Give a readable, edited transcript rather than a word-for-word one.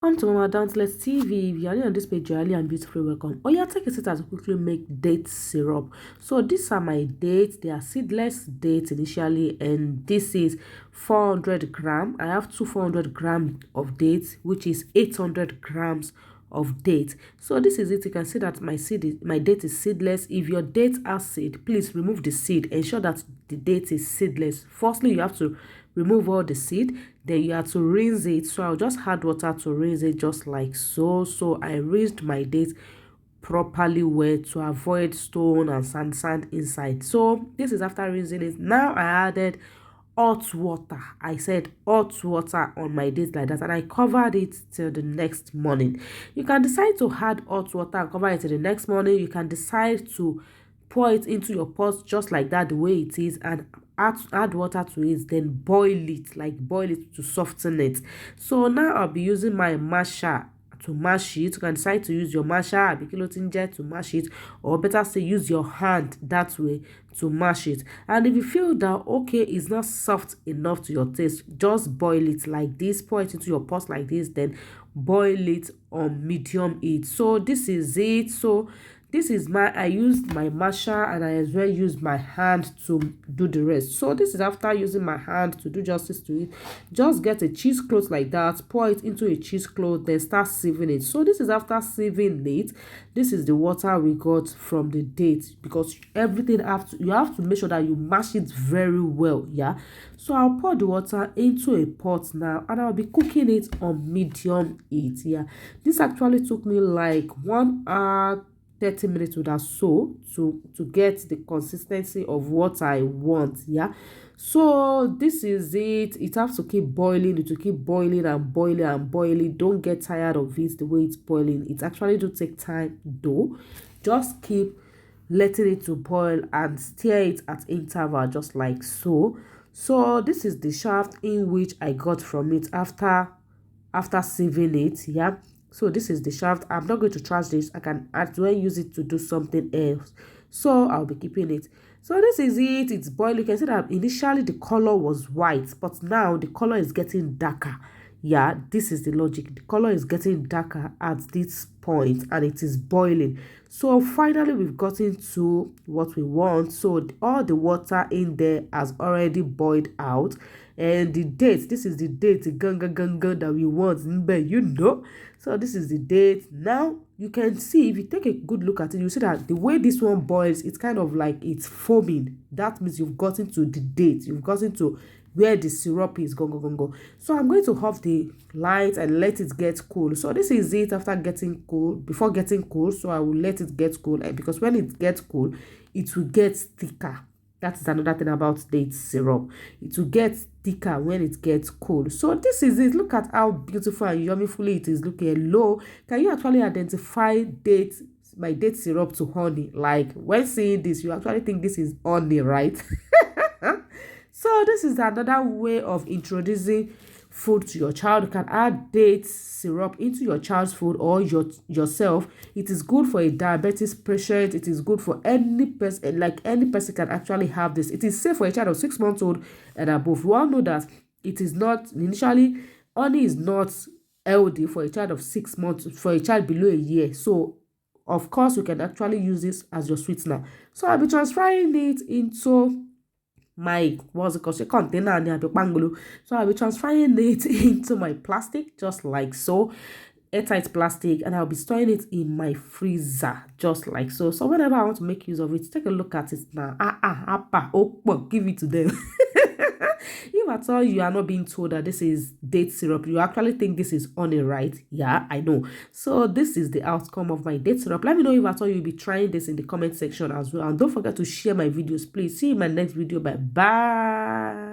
Welcome to Mama Dauntless TV. If you're new on this page, you're early and beautifully welcome. Oh yeah, take a seat as we quickly make date syrup. So these are my dates. They are seedless dates initially, and this is 400 gram. I have two 400 gram of dates, which is 800 grams of date. So this is it. You can see that my date is seedless. If your date has seed, please remove the seed. Ensure that the date is seedless. Firstly, you have to remove all the seed, then you have to rinse it. So I'll just add water to rinse it, just like so I rinsed my date properly wet to avoid stone and sand inside. So this is after rinsing it. Now I added hot water. I said hot water on my date like that, and I covered it till the next morning. You can decide to add hot water and cover it till the next morning. You can decide to pour it into your pot just like that, the way it is, and add water to it, then boil it to soften it. So now I'll be using my masher to mash it. You can decide to use your masher abikilotinje to mash it, or better say use your hand that way to mash it. And if you feel that okay, it's not soft enough to your taste, just boil it like this, pour it into your pot like this, then boil it on medium heat. So this is it. So this is I used my masher, and I as well used my hand to do the rest. So this is after using my hand to do justice to it. Just get a cheesecloth like that, pour it into a cheesecloth, then start sieving it. So this is after sieving it. This is the water we got from the date, because everything you have to make sure that you mash it very well. Yeah. So I'll pour the water into a pot now, and I'll be cooking it on medium heat. Yeah. This actually took me like 1 hour 30 minutes with that, so to get the consistency of what I want. Yeah. So this is it. It has to keep boiling. It will keep boiling and boiling and boiling. Don't get tired of it the way it's boiling. It actually do take time though. Just keep letting it to boil and stir it at interval, just like so. So this is the shaft in which I got from it after sieving it. Yeah. So this is the shaft. I'm not going to trash this. I can as well use it to do something else. So I'll be keeping it. So this is it. It's boiling. You can see that initially the color was white, but now the color is getting darker. Yeah, this is the logic. The color is getting darker at this point, and it is boiling. So finally we've gotten to what we want. So all the water in there has already boiled out, and the date, this is the date, the ganga that we want, so this is the date. Now you can see, if you take a good look at it, you see that the way this one boils, it's kind of like it's foaming. That means you've gotten to the date, you've gotten to where the syrup is. Go. So I'm going to off the light and let it get cool. So this is it after getting cool, before getting cool. So I will let it get cool, because when it gets cool, it will get thicker. That is another thing about date syrup. It will get thicker when it gets cold. So this is it. Look at how beautiful and yummyfully it is looking. Hello. Can you actually identify my date syrup to honey? Like when seeing this, you actually think this is honey, right? So this is another way of introducing food to your child. You can add date syrup into your child's food or yourself. It is good for a diabetes patient. It is good for any person, like any person can actually have this. It is safe for a child of 6 months old and above. We all know that it is not initially, honey is not healthy for a child of 6 months, for a child below a year. So of course you can actually use this as your sweetener. So I'll be transferring it into my container, so I'll be transferring it into my plastic, just like so, airtight plastic, and I'll be storing it in my freezer, just like so. So whenever I want to make use of it, take a look at it now. Give it to them. If at all you are not being told that this is date syrup, you actually think this is honey, right? Yeah, I know. So this is the outcome of my date syrup. Let me know if at all you'll be trying this in the comment section as well, and don't forget to share my videos, please. See you in my next video. Bye.